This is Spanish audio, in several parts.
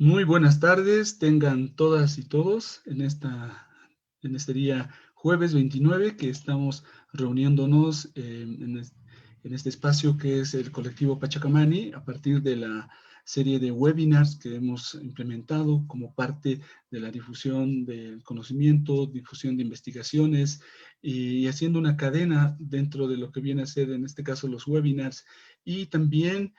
Muy buenas tardes, tengan todas y todos en este día jueves 29 que estamos reuniéndonos en este espacio que es el colectivo Pachacamani a partir de la serie de webinars que hemos implementado como parte de la difusión del conocimiento, difusión de investigaciones y haciendo una cadena dentro de lo que viene a ser en este caso los webinars y también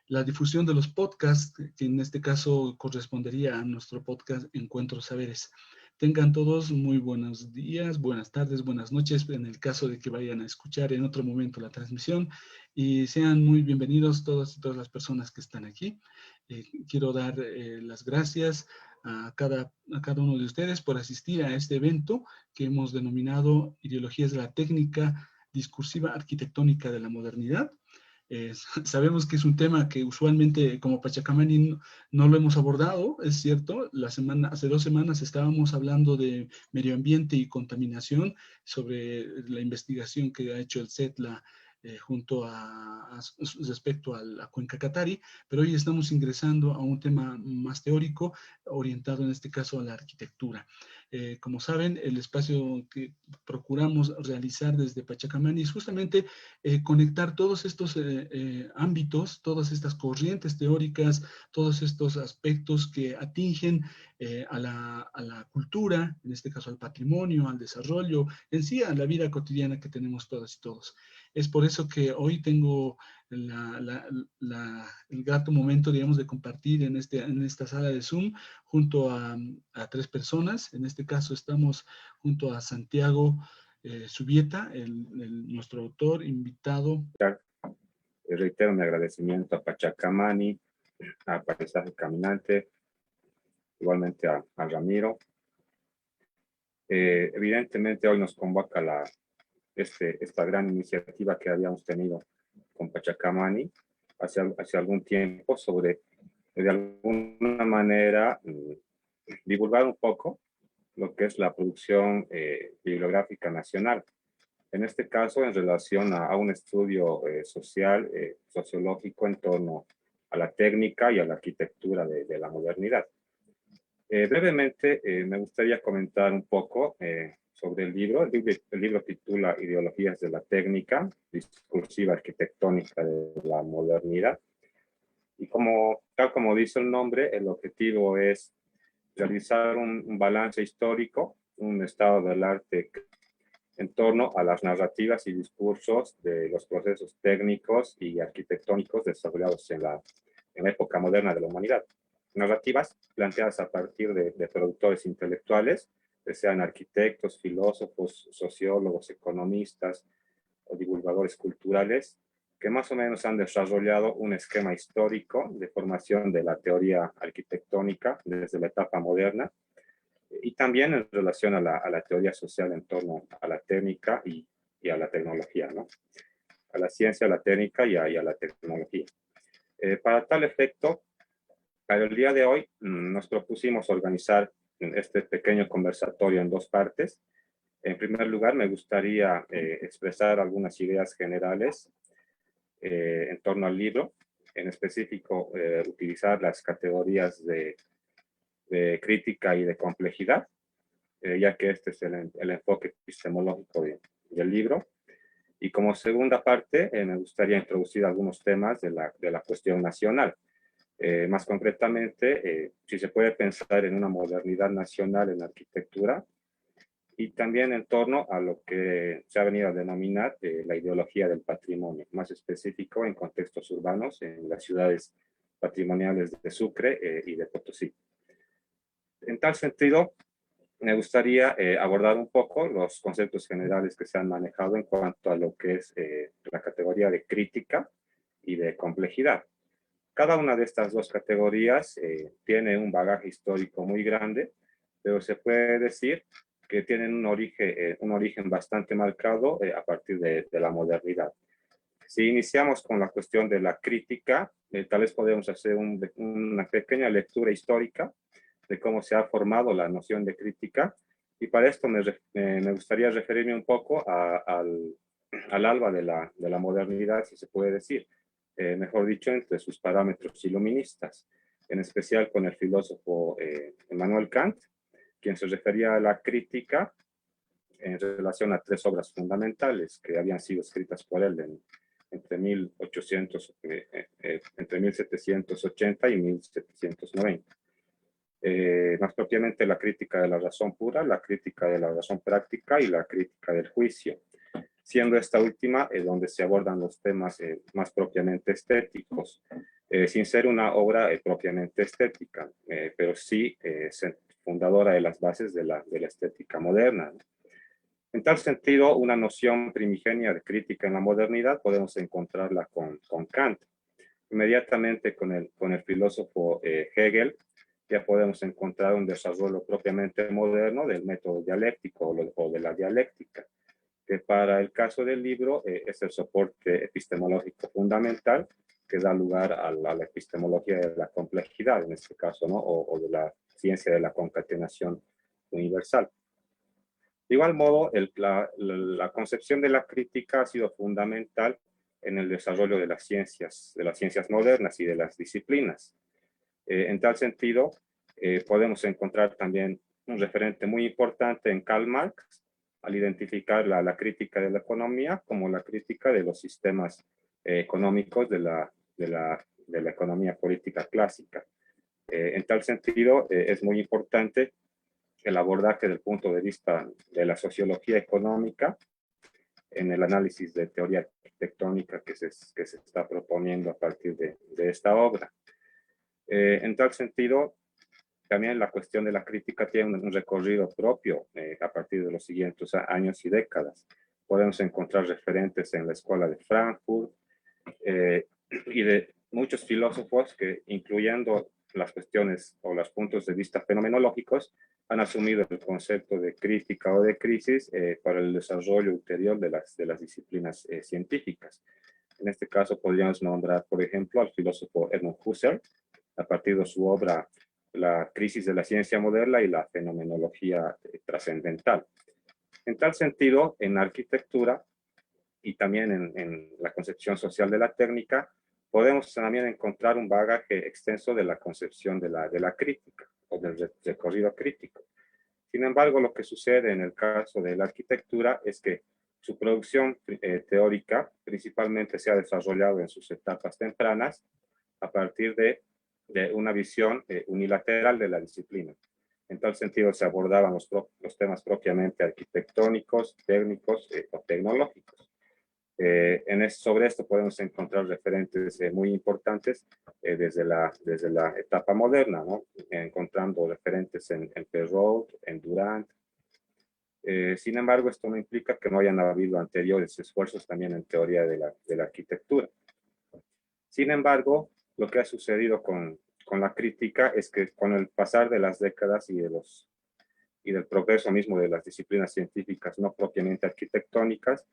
la difusión de los podcasts, que en este caso correspondería a nuestro podcast Encuentros Saberes. Tengan todos muy buenos días, buenas tardes, buenas noches, en el caso de que vayan a escuchar en otro momento la transmisión, y sean muy bienvenidos todas y todas las personas que están aquí. Quiero dar las gracias a cada uno de ustedes por asistir a este evento que hemos denominado Ideologías de la Técnica Discursiva Arquitectónica de la Modernidad. Sabemos que es un tema que usualmente como Pachacamani no lo hemos abordado, es cierto. Hace 2 semanas estábamos hablando de medio ambiente y contaminación sobre la investigación que ha hecho el CETLA junto respecto a la cuenca Catari, pero hoy estamos ingresando a un tema más teórico, orientado en este caso a la arquitectura. Como saben, el espacio que procuramos realizar desde Pachacamani es justamente conectar todos estos ámbitos, todas estas corrientes teóricas, todos estos aspectos que atingen a la cultura, en este caso al patrimonio, al desarrollo, en sí a la vida cotidiana que tenemos todas y todos. Es por eso que hoy tengo el grato momento, digamos, de compartir en esta sala de Zoom junto a 3 personas. En este caso estamos junto a Santiago Subieta, nuestro autor invitado. Reitero mi agradecimiento a Pachacamani, a Paisaje Caminante, igualmente a Ramiro. Evidentemente hoy nos convoca esta gran iniciativa que habíamos tenido con Pachacamani hace algún tiempo sobre, de alguna manera, divulgar un poco lo que es la producción bibliográfica nacional. En este caso, en relación a un estudio social, sociológico en torno a la técnica y a la arquitectura de la modernidad. Brevemente, me gustaría comentar un poco sobre el libro. El libro titula Ideologías de la Técnica, Discursiva Arquitectónica de la Modernidad. Y tal como dice el nombre, el objetivo es realizar un balance histórico, un estado del arte en torno a las narrativas y discursos de los procesos técnicos y arquitectónicos desarrollados en la época moderna de la humanidad. Narrativas planteadas a partir de productores intelectuales, que sean arquitectos, filósofos, sociólogos, economistas o divulgadores culturales, que más o menos han desarrollado un esquema histórico de formación de la teoría arquitectónica desde la etapa moderna, y también en relación a la teoría social en torno a la técnica y a la tecnología, ¿no? A la ciencia, a la técnica y a la tecnología. Para tal efecto, para el día de hoy nos propusimos organizar este pequeño conversatorio en 2 partes. En primer lugar, me gustaría expresar algunas ideas generales en torno al libro, en específico utilizar las categorías de crítica y de complejidad, ya que este es el enfoque epistemológico del libro. Y como segunda parte, me gustaría introducir algunos temas de la cuestión nacional. Más concretamente, si se puede pensar en una modernidad nacional en arquitectura, y también en torno a lo que se ha venido a denominar la ideología del patrimonio, más específico en contextos urbanos, en las ciudades patrimoniales de Sucre y de Potosí. En tal sentido, me gustaría abordar un poco los conceptos generales que se han manejado en cuanto a lo que es la categoría de crítica y de complejidad. Cada una de estas 2 categorías tiene un bagaje histórico muy grande, pero se puede decir que tienen un origen bastante marcado a partir de la modernidad. Si iniciamos con la cuestión de la crítica, tal vez podemos hacer una pequeña lectura histórica de cómo se ha formado la noción de crítica, y para esto me gustaría referirme un poco al alba de la modernidad, si se puede decir, mejor dicho, entre sus parámetros iluministas. en especial con el filósofo Immanuel Kant, quien se refería a la crítica en relación a tres obras fundamentales que habían sido escritas por él entre 1780 y 1790. Más propiamente la crítica de la razón pura, la crítica de la razón práctica y la crítica del juicio, siendo esta última donde se abordan los temas más propiamente estéticos, sin ser una obra propiamente estética, pero sí fundadora de las bases de la estética moderna. En tal sentido, una noción primigenia de crítica en la modernidad podemos encontrarla con Kant. Inmediatamente con el filósofo Hegel, ya podemos encontrar un desarrollo propiamente moderno del método dialéctico o de la dialéctica, que para el caso del libro es el soporte epistemológico fundamental que da lugar a la epistemología de la complejidad, en este caso, ¿no? o de la ciencia de la concatenación universal. De igual modo, la concepción de la crítica ha sido fundamental en el desarrollo de las ciencias modernas y de las disciplinas. En tal sentido, podemos encontrar también un referente muy importante en Karl Marx al identificar la crítica de la economía como la crítica de los sistemas económicos de la economía política clásica. En tal sentido, es muy importante el abordaje del punto de vista de la sociología económica en el análisis de teoría arquitectónica que se está proponiendo a partir de esta obra. En tal sentido, también la cuestión de la crítica tiene un recorrido propio a partir de los siguientes años y décadas. Podemos encontrar referentes en la Escuela de Frankfurt y de muchos filósofos que, incluyendo las cuestiones o los puntos de vista fenomenológicos, han asumido el concepto de crítica o de crisis para el desarrollo ulterior de las disciplinas científicas. En este caso podríamos nombrar, por ejemplo, al filósofo Edmund Husserl, a partir de su obra La crisis de la ciencia moderna y la fenomenología trascendental. En tal sentido, en arquitectura y también en la concepción social de la técnica, podemos también encontrar un bagaje extenso de la concepción de la crítica o del recorrido crítico. Sin embargo, lo que sucede en el caso de la arquitectura es que su producción teórica principalmente se ha desarrollado en sus etapas tempranas a partir de una visión unilateral de la disciplina. En tal sentido, se abordaban los temas propiamente arquitectónicos, técnicos o tecnológicos. Sobre esto podemos encontrar referentes muy importantes desde la etapa moderna, ¿no? Encontrando referentes en Perrault, en Durant. Sin embargo, esto no implica que no hayan habido anteriores esfuerzos también en teoría de la arquitectura. Sin embargo, lo que ha sucedido con la crítica es que con el pasar de las décadas y del progreso mismo de las disciplinas científicas no propiamente arquitectónicas,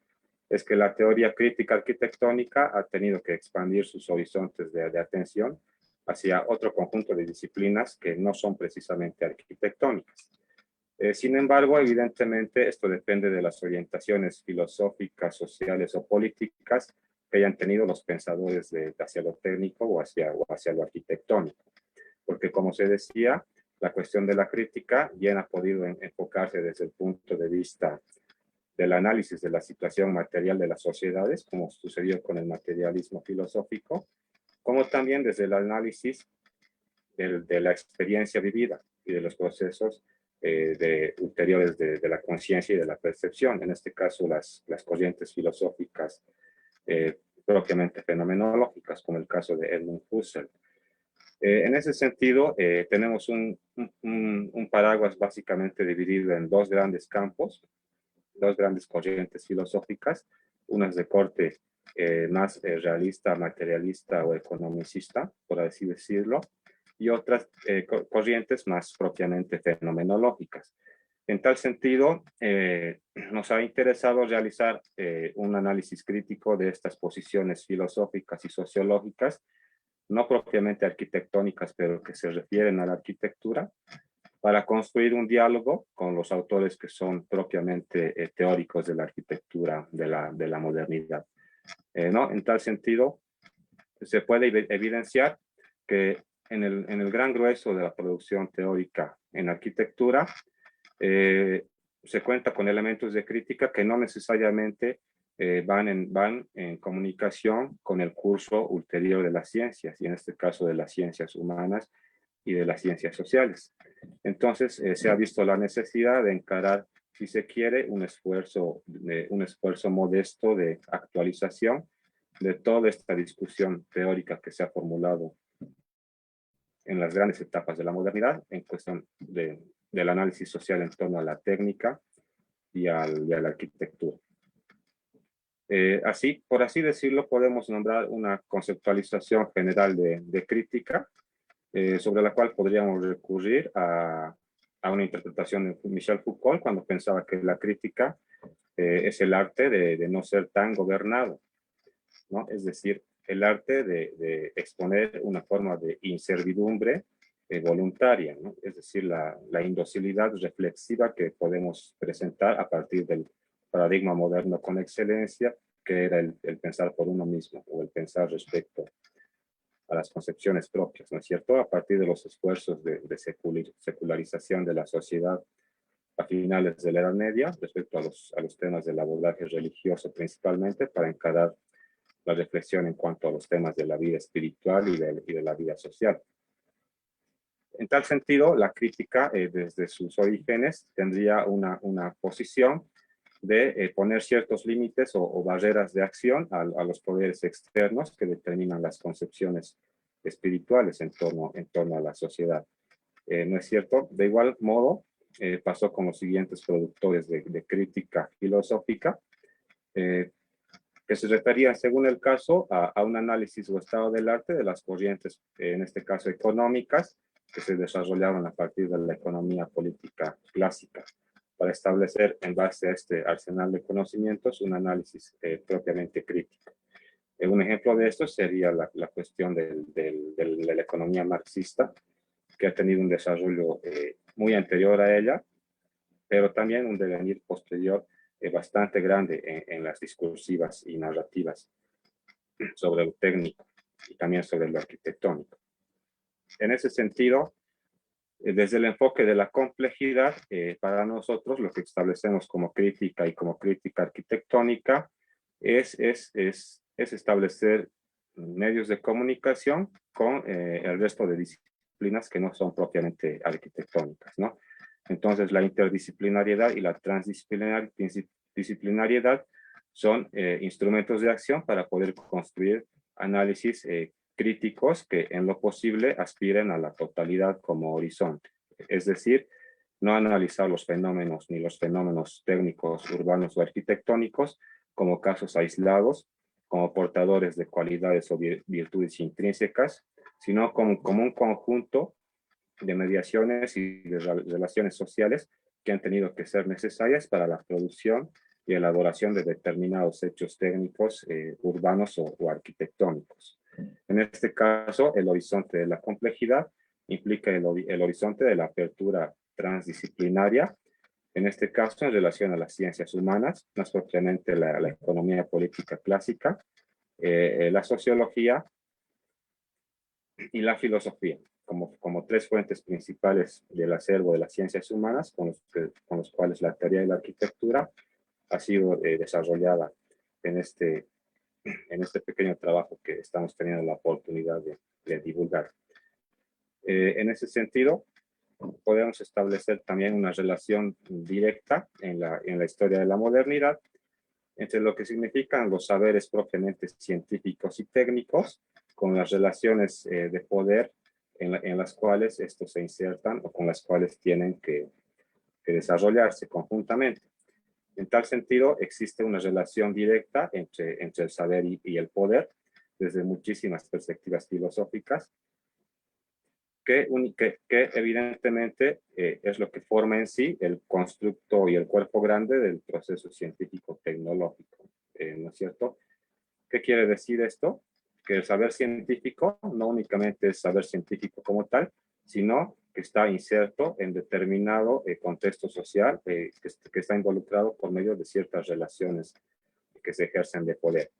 es que la teoría crítica arquitectónica ha tenido que expandir sus horizontes de atención hacia otro conjunto de disciplinas que no son precisamente arquitectónicas. Sin embargo, evidentemente, esto depende de las orientaciones filosóficas, sociales o políticas que hayan tenido los pensadores hacia lo técnico o hacia lo arquitectónico. Porque, como se decía, la cuestión de la crítica bien ha podido enfocarse desde el punto de vista del análisis de la situación material de las sociedades, como sucedió con el materialismo filosófico, como también desde el análisis de la experiencia vivida y de los procesos ulteriores de la conciencia y de la percepción, en este caso las corrientes filosóficas propiamente fenomenológicas, como el caso de Edmund Husserl. En ese sentido, tenemos un paraguas básicamente dividido en dos grandes campos, dos grandes corrientes filosóficas, unas de corte más realista, materialista o economicista, por así decirlo, y otras corrientes más propiamente fenomenológicas. En tal sentido, nos ha interesado realizar un análisis crítico de estas posiciones filosóficas y sociológicas, no propiamente arquitectónicas, pero que se refieren a la arquitectura, para construir un diálogo con los autores que son propiamente teóricos de la arquitectura de la modernidad. ¿No? En tal sentido, se puede evidenciar que en el gran grueso de la producción teórica en arquitectura, se cuenta con elementos de crítica que no necesariamente van en comunicación con el curso ulterior de las ciencias, y en este caso de las ciencias humanas y de las ciencias sociales. Entonces, se ha visto la necesidad de encarar, si se quiere, un esfuerzo modesto de actualización de toda esta discusión teórica que se ha formulado en las grandes etapas de la modernidad en cuestión del análisis social en torno a la técnica y a la arquitectura. Por así decirlo, podemos nombrar una conceptualización general de crítica, sobre la cual podríamos recurrir a una interpretación de Michel Foucault cuando pensaba que la crítica es el arte de no ser tan gobernado, ¿no? Es decir, el arte de exponer una forma de inservidumbre voluntaria, ¿no? Es decir, la indocilidad reflexiva que podemos presentar a partir del paradigma moderno con excelencia, que era el pensar por uno mismo o el pensar respecto a las concepciones propias, ¿no es cierto? A partir de los esfuerzos de secularización de la sociedad a finales de la Edad Media, respecto a los temas del abordaje religioso principalmente, para encarar la reflexión en cuanto a los temas de la vida espiritual y de la vida social. En tal sentido, la crítica, desde sus orígenes, tendría una posición de poner ciertos límites o barreras de acción a los poderes externos que determinan las concepciones espirituales en torno a la sociedad. ¿No es cierto? De igual modo, pasó con los siguientes productores de crítica filosófica, que se referían, según el caso, a un análisis o estado del arte de las corrientes, en este caso económicas, que se desarrollaron a partir de la economía política clásica, para establecer, en base a este arsenal de conocimientos, un análisis propiamente crítico. Un ejemplo de esto sería la cuestión de la economía marxista, que ha tenido un desarrollo muy anterior a ella, pero también un devenir posterior bastante grande en las discursivas y narrativas sobre lo técnico y también sobre lo arquitectónico. En ese sentido, desde el enfoque de la complejidad, para nosotros lo que establecemos como crítica y como crítica arquitectónica es establecer medios de comunicación con el resto de disciplinas que no son propiamente arquitectónicas, ¿no? Entonces, la interdisciplinariedad y la transdisciplinariedad son instrumentos de acción para poder construir análisis críticos que en lo posible aspiren a la totalidad como horizonte. Es decir, no analizar los fenómenos ni los fenómenos técnicos, urbanos o arquitectónicos como casos aislados, como portadores de cualidades o virtudes intrínsecas, sino como un conjunto de mediaciones y de relaciones sociales que han tenido que ser necesarias para la producción y elaboración de determinados hechos técnicos urbanos o arquitectónicos. En este caso, el horizonte de la complejidad implica el horizonte de la apertura transdisciplinaria, en este caso en relación a las ciencias humanas, más propiamente la economía política clásica, la sociología y la filosofía, como tres fuentes principales del acervo de las ciencias humanas, con los cuales la teoría de la arquitectura ha sido desarrollada en este pequeño trabajo que estamos teniendo la oportunidad de divulgar. En ese sentido, podemos establecer también una relación directa en la historia de la modernidad entre lo que significan los saberes propiamente científicos y técnicos con las relaciones de poder en las cuales estos se insertan o con las cuales tienen que desarrollarse conjuntamente. En tal sentido, existe una relación directa entre el saber y el poder desde muchísimas perspectivas filosóficas que evidentemente es lo que forma en sí el constructo y el cuerpo grande del proceso científico-tecnológico, ¿no es cierto? ¿Qué quiere decir esto? Que el saber científico no únicamente es saber científico como tal, sino que está inserto en determinado contexto social que está involucrado por medio de ciertas relaciones que se ejercen de poder.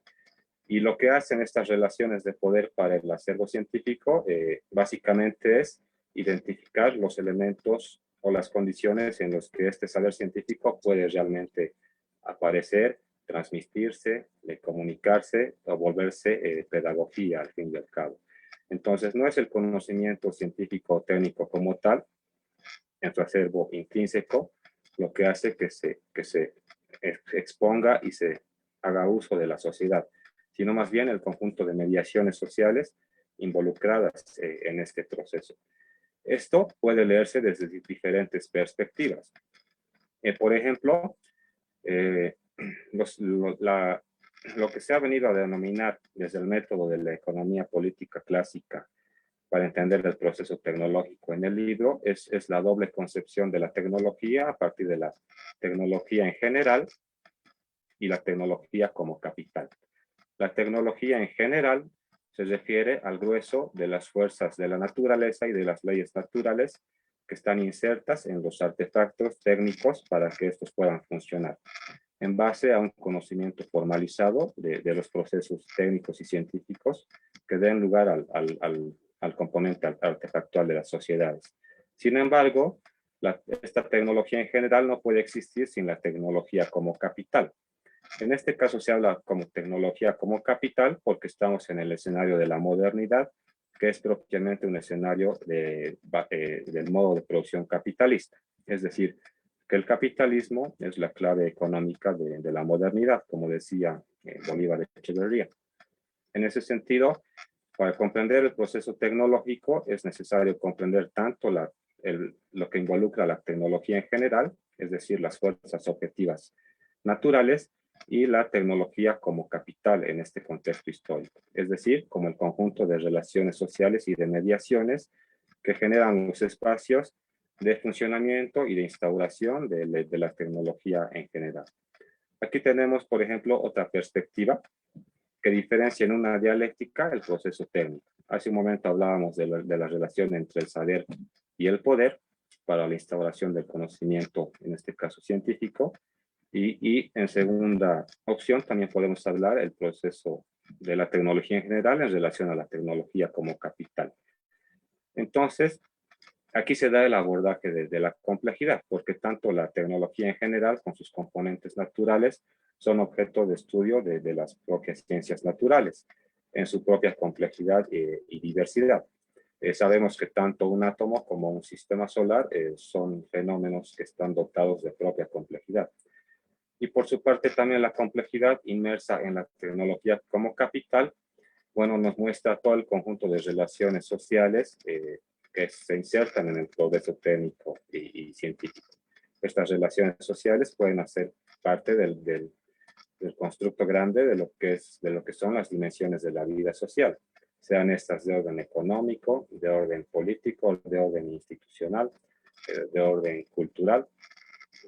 Y lo que hacen estas relaciones de poder para el acervo científico básicamente es identificar los elementos o las condiciones en las que este saber científico puede realmente aparecer, transmitirse, comunicarse o volverse pedagogía al fin y al cabo. Entonces, no es el conocimiento científico o técnico como tal, en su acervo intrínseco, lo que hace que se exponga y se haga uso de la sociedad, sino más bien el conjunto de mediaciones sociales involucradas en este proceso. Esto puede leerse desde diferentes perspectivas. Por ejemplo, lo que se ha venido a denominar desde el método de la economía política clásica para entender el proceso tecnológico en el libro es la doble concepción de la tecnología a partir de la tecnología en general y la tecnología como capital. La tecnología en general se refiere al grueso de las fuerzas de la naturaleza y de las leyes naturales que están insertas en los artefactos técnicos para que estos puedan funcionar, en base a un conocimiento formalizado de los procesos técnicos y científicos que den lugar al componente artefactual de las sociedades. Sin embargo, esta tecnología en general no puede existir sin la tecnología como capital. En este caso se habla como tecnología como capital porque estamos en el escenario de la modernidad, que es propiamente un escenario del modo de producción capitalista. Es decir, que el capitalismo es la clave económica de la modernidad, como decía Bolívar de Echeverría. En ese sentido, para comprender el proceso tecnológico es necesario comprender tanto lo que involucra la tecnología en general, es decir, las fuerzas objetivas naturales, y la tecnología como capital en este contexto histórico, es decir, como el conjunto de relaciones sociales y de mediaciones que generan los espacios de funcionamiento y de instauración de la tecnología en general. Aquí tenemos, por ejemplo, otra perspectiva que diferencia en una dialéctica el proceso técnico. Hace un momento hablábamos de la relación entre el saber y el poder para la instauración del conocimiento, en este caso científico, y en segunda opción también podemos hablar del proceso de la tecnología en general en relación a la tecnología como capital. Entonces, aquí se da el abordaje de la complejidad, porque tanto la tecnología en general con sus componentes naturales son objeto de estudio de las propias ciencias naturales, en su propia complejidad y diversidad. Sabemos que tanto un átomo como un sistema solar son fenómenos que están dotados de propia complejidad. Y por su parte también la complejidad inmersa en la tecnología como capital, bueno, nos muestra todo el conjunto de relaciones sociales que se insertan en el progreso técnico y científico. Estas relaciones sociales pueden hacer parte del constructo grande de lo que son las dimensiones de la vida social, sean estas de orden económico, de orden político, de orden institucional, de orden cultural,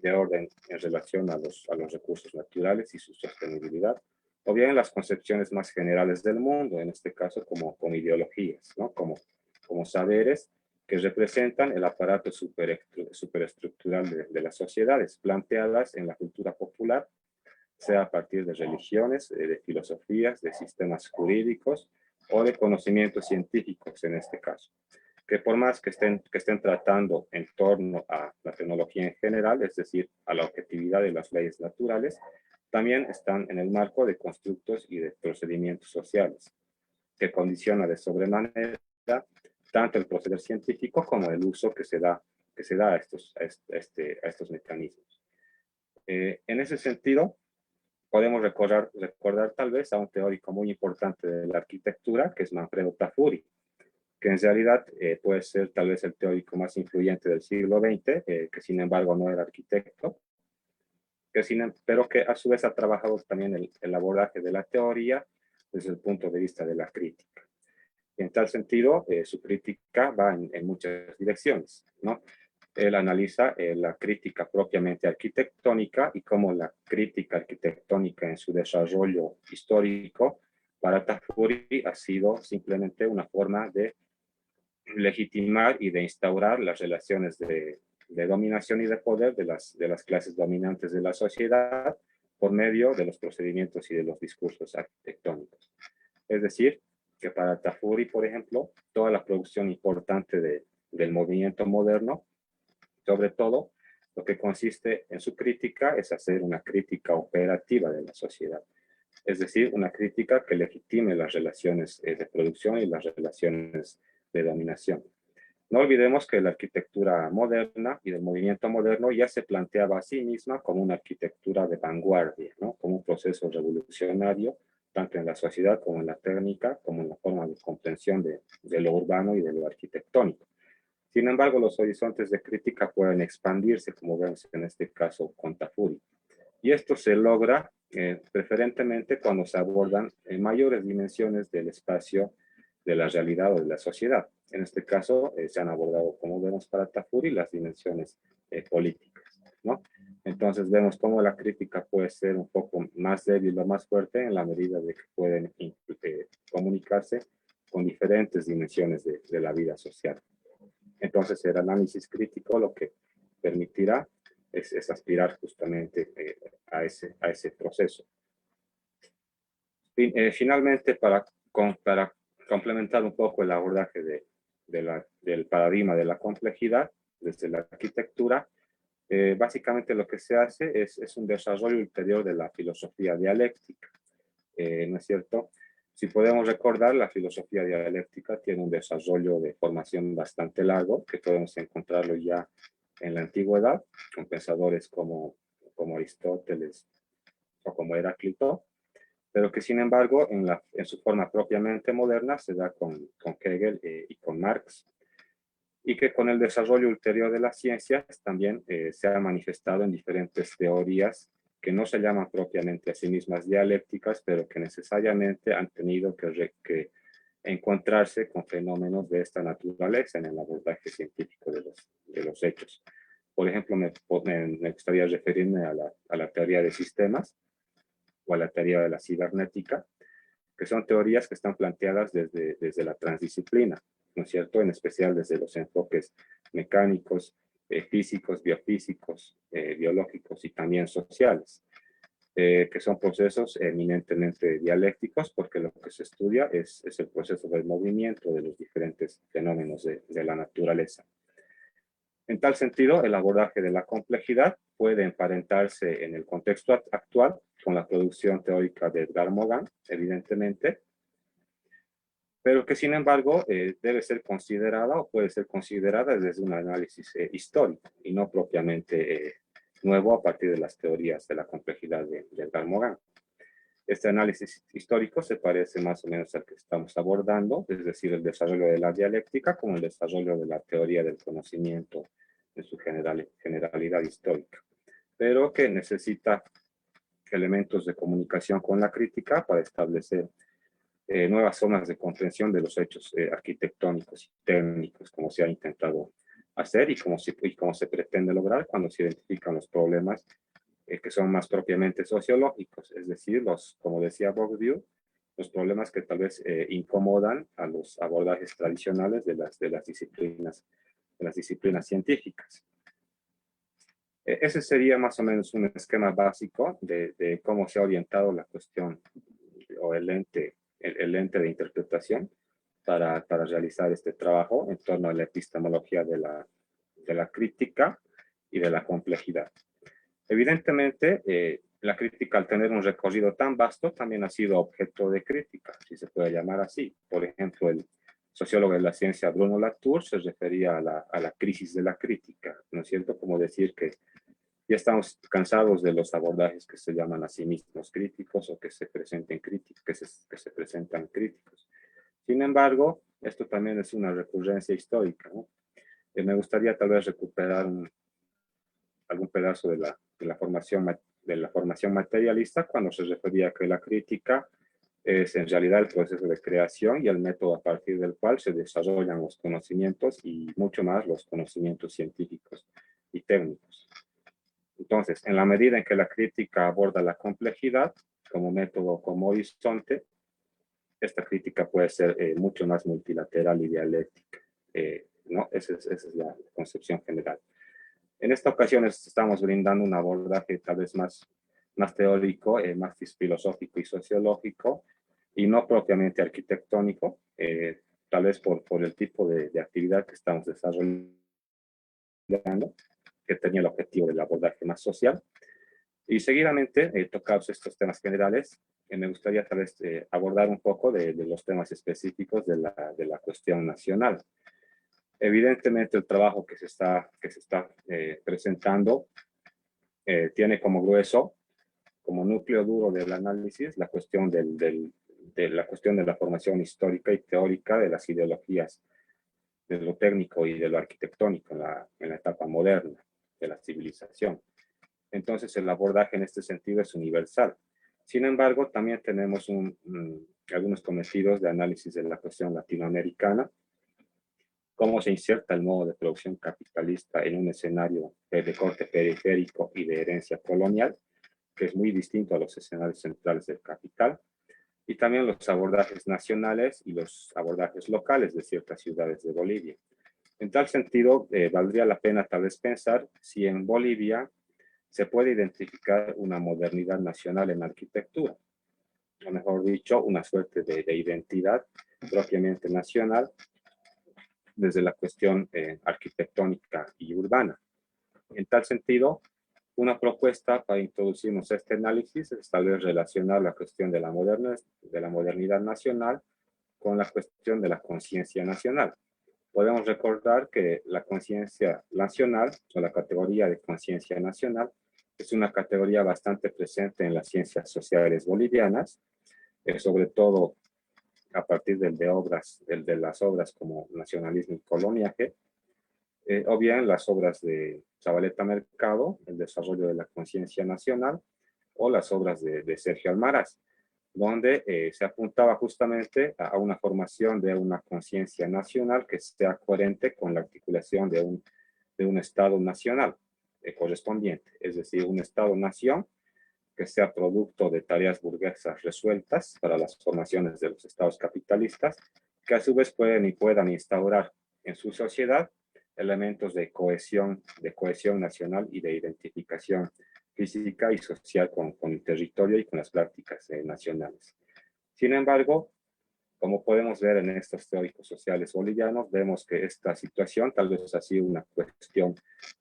de orden en relación a los recursos naturales y su sostenibilidad, o bien las concepciones más generales del mundo, en este caso como ideologías, ¿no? como saberes que representan el aparato superestructural de las sociedades, planteadas en la cultura popular, sea a partir de religiones, de filosofías, de sistemas jurídicos o de conocimientos científicos en este caso, que por más que estén tratando en torno a la tecnología en general, es decir, a la objetividad de las leyes naturales, también están en el marco de constructos y de procedimientos sociales, que condiciona de sobremanera tanto el proceder científico como el uso que se da a estos mecanismos. En ese sentido, podemos recordar tal vez a un teórico muy importante de la arquitectura, que es Manfredo Tafuri, que en realidad puede ser tal vez el teórico más influyente del siglo XX, que sin embargo no era arquitecto, pero que a su vez ha trabajado también el abordaje de la teoría desde el punto de vista de la crítica. Y en tal sentido, su crítica va en muchas direcciones, ¿no? Él analiza la crítica propiamente arquitectónica y cómo la crítica arquitectónica en su desarrollo histórico para Tafuri ha sido simplemente una forma de legitimar y de instaurar las relaciones de dominación y de poder de las clases dominantes de la sociedad por medio de los procedimientos y de los discursos arquitectónicos. Es decir, que para Tafuri, por ejemplo, toda la producción importante del movimiento moderno, sobre todo, lo que consiste en su crítica es hacer una crítica operativa de la sociedad. Es decir, una crítica que legitime las relaciones de producción y las relaciones de dominación. No olvidemos que la arquitectura moderna y del movimiento moderno ya se planteaba a sí misma como una arquitectura de vanguardia, ¿no? Como un proceso revolucionario, tanto en la sociedad como en la técnica, como en la forma de comprensión de lo urbano y de lo arquitectónico. Sin embargo, los horizontes de crítica pueden expandirse, como vemos en este caso con Tafuri. Y esto se logra preferentemente cuando se abordan en mayores dimensiones del espacio de la realidad o de la sociedad. En este caso, se han abordado, como vemos para Tafuri, las dimensiones políticas, ¿no? Entonces vemos cómo la crítica puede ser un poco más débil o más fuerte en la medida de que pueden comunicarse con diferentes dimensiones de la vida social. Entonces el análisis crítico lo que permitirá es aspirar justamente a ese proceso. Finalmente, para complementar un poco el abordaje del paradigma de la complejidad desde la arquitectura, básicamente lo que se hace es un desarrollo ulterior de la filosofía dialéctica, ¿no es cierto? Si podemos recordar, la filosofía dialéctica tiene un desarrollo de formación bastante largo, que podemos encontrarlo ya en la antigüedad, con pensadores como Aristóteles o como Heráclito, pero que sin embargo en su forma propiamente moderna se da con Hegel y con Marx, y que con el desarrollo ulterior de las ciencias también se ha manifestado en diferentes teorías que no se llaman propiamente a sí mismas dialécticas, pero que necesariamente han tenido que encontrarse con fenómenos de esta naturaleza en el abordaje científico de los hechos. Por ejemplo, me gustaría referirme a la teoría de sistemas o a la teoría de la cibernética, que son teorías que están planteadas desde la transdisciplina, ¿no es cierto? En especial desde los enfoques mecánicos, físicos, biofísicos, biológicos y también sociales, que son procesos eminentemente dialécticos, porque lo que se estudia es el proceso del movimiento de los diferentes fenómenos de la naturaleza. En tal sentido, el abordaje de la complejidad puede emparentarse en el contexto actual con la producción teórica de Edgar Morin, evidentemente, pero que sin embargo debe ser considerada o puede ser considerada desde un análisis histórico y no propiamente nuevo a partir de las teorías de la complejidad de Edgar Morin. Este análisis histórico se parece más o menos al que estamos abordando, es decir, el desarrollo de la dialéctica como el desarrollo de la teoría del conocimiento en su generalidad histórica, pero que necesita elementos de comunicación con la crítica para establecer nuevas zonas de comprensión de los hechos arquitectónicos y técnicos, como se ha intentado hacer y como se pretende lograr cuando se identifican los problemas que son más propiamente sociológicos, es decir, como decía Bourdieu, los problemas que tal vez incomodan a los abordajes tradicionales de las disciplinas científicas. Ese sería más o menos un esquema básico de cómo se ha orientado la cuestión o el ente de interpretación para realizar este trabajo en torno a la epistemología de la crítica y de la complejidad. Evidentemente, la crítica, al tener un recorrido tan vasto, también ha sido objeto de crítica, si se puede llamar así. Por ejemplo, el sociólogo de la ciencia Bruno Latour se refería a la crisis de la crítica, ¿no es cierto? Como decir que ya estamos cansados de los abordajes que se llaman a sí mismos críticos o que se presentan críticos. Sin embargo, esto también es una recurrencia histórica, ¿no? Me gustaría tal vez recuperar algún pedazo de la formación materialista cuando se refería a que la crítica es en realidad el proceso de creación y el método a partir del cual se desarrollan los conocimientos y mucho más los conocimientos científicos y técnicos. Entonces, en la medida en que la crítica aborda la complejidad como método, como horizonte, esta crítica puede ser mucho más multilateral y dialéctica, ¿no? Esa es la concepción general. En esta ocasión estamos brindando un abordaje tal vez más más teórico, más filosófico y sociológico, y no propiamente arquitectónico, tal vez por el tipo de actividad que estamos desarrollando, que tenía el objetivo del abordaje más social. Y seguidamente, tocados estos temas generales, me gustaría tal vez abordar un poco de los temas específicos de la cuestión nacional. Evidentemente, el trabajo que se está presentando tiene como grueso, como núcleo duro del análisis, la cuestión la cuestión de la formación histórica y teórica de las ideologías de lo técnico y de lo arquitectónico en la etapa moderna de la civilización. Entonces, el abordaje en este sentido es universal. Sin embargo, también tenemos algunos cometidos de análisis de la cuestión latinoamericana, cómo se inserta el modo de producción capitalista en un escenario de corte periférico y de herencia colonial, que es muy distinto a los escenarios centrales del capital, y también los abordajes nacionales y los abordajes locales de ciertas ciudades de Bolivia. En tal sentido, valdría la pena tal vez pensar si en Bolivia se puede identificar una modernidad nacional en arquitectura, o mejor dicho, una suerte de identidad propiamente nacional desde la cuestión arquitectónica y urbana. En tal sentido, una propuesta para introducirnos a este análisis es tal vez relacionar la cuestión de la modernidad nacional con la cuestión de la conciencia nacional. Podemos recordar que la conciencia nacional, o la categoría de conciencia nacional, es una categoría bastante presente en las ciencias sociales bolivianas, sobre todo a partir de las obras como Nacionalismo y Coloniaje, o bien las obras de Zabaleta Mercado, El desarrollo de la conciencia nacional, o las obras de Sergio Almaraz, donde se apuntaba justamente a una formación de una conciencia nacional que sea coherente con la articulación de un Estado nacional correspondiente, es decir, un Estado-nación que sea producto de tareas burguesas resueltas para las formaciones de los estados capitalistas, que a su vez puedan instaurar en su sociedad elementos de cohesión nacional y de identificación física y social con el territorio y con las prácticas nacionales. Sin embargo, como podemos ver en estos teóricos sociales bolivianos, vemos que esta situación tal vez ha sido una cuestión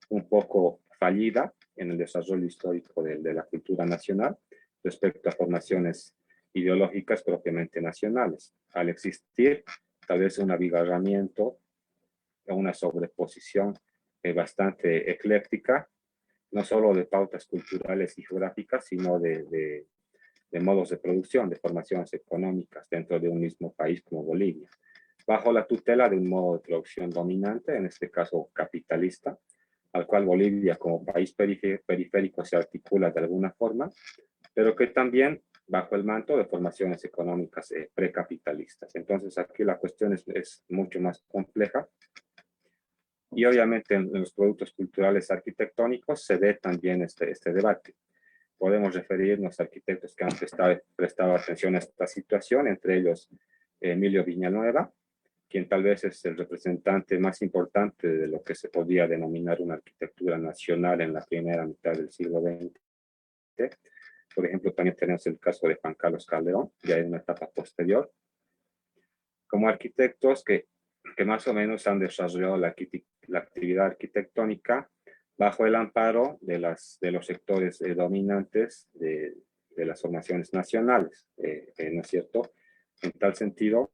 un poco fallida en el desarrollo histórico de la cultura nacional respecto a formaciones ideológicas propiamente nacionales. Al existir tal vez un abigarramiento o una sobreposición bastante ecléctica, no solo de pautas culturales y geográficas, sino de modos de producción, de formaciones económicas dentro de un mismo país como Bolivia, bajo la tutela de un modo de producción dominante, en este caso capitalista, al cual Bolivia como país periférico se articula de alguna forma, pero que también bajo el manto de formaciones económicas precapitalistas. Entonces aquí la cuestión es mucho más compleja y obviamente en los productos culturales arquitectónicos se ve también este debate. Podemos referirnos a arquitectos que han prestado atención a esta situación, entre ellos Emilio Villanueva, quien tal vez es el representante más importante de lo que se podría denominar una arquitectura nacional en la primera mitad del siglo XX. Por ejemplo, también tenemos el caso de Juan Carlos Calderón, ya en una etapa posterior, como arquitectos que más o menos han desarrollado la actividad arquitectónica bajo el amparo de los sectores dominantes de las formaciones nacionales, ¿no es cierto? En tal sentido,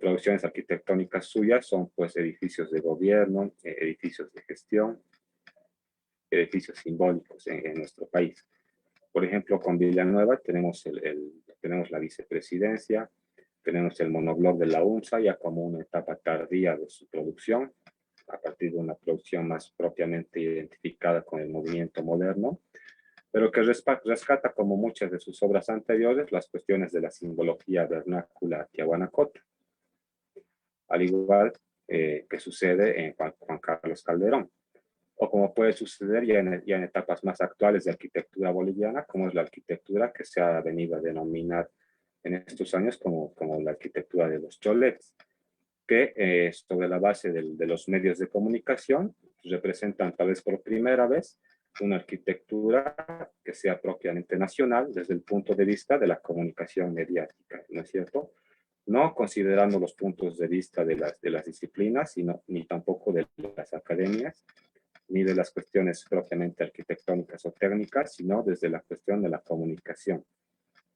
producciones arquitectónicas suyas son pues edificios de gobierno, edificios de gestión, edificios simbólicos en nuestro país. Por ejemplo, con Villanueva tenemos la vicepresidencia, tenemos el monobloc de la UNSA ya como una etapa tardía de su producción, a partir de una producción más propiamente identificada con el movimiento moderno, pero que rescata como muchas de sus obras anteriores las cuestiones de la simbología vernácula tiahuanacota, al igual que sucede en Juan Carlos Calderón, o como puede suceder ya en etapas más actuales de arquitectura boliviana, como es la arquitectura que se ha venido a denominar en estos años como la arquitectura de los cholets, que sobre la base de los medios de comunicación representan tal vez por primera vez una arquitectura que sea propiamente nacional desde el punto de vista de la comunicación mediática, ¿no es cierto? No considerando los puntos de vista de las disciplinas, ni tampoco de las academias, ni de las cuestiones propiamente arquitectónicas o técnicas, sino desde la cuestión de la comunicación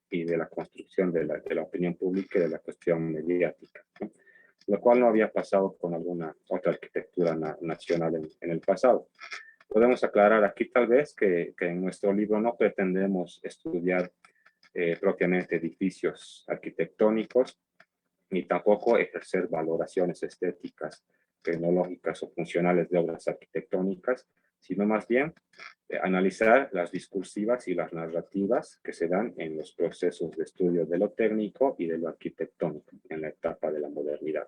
y de la construcción de la opinión pública y de la cuestión mediática, ¿no? Lo cual no había pasado con alguna otra arquitectura nacional en el pasado. Podemos aclarar aquí tal vez que en nuestro libro no pretendemos estudiar propiamente edificios arquitectónicos, ni tampoco ejercer valoraciones estéticas, tecnológicas o funcionales de obras arquitectónicas, sino más bien analizar las discursivas y las narrativas que se dan en los procesos de estudio de lo técnico y de lo arquitectónico en la etapa de la modernidad.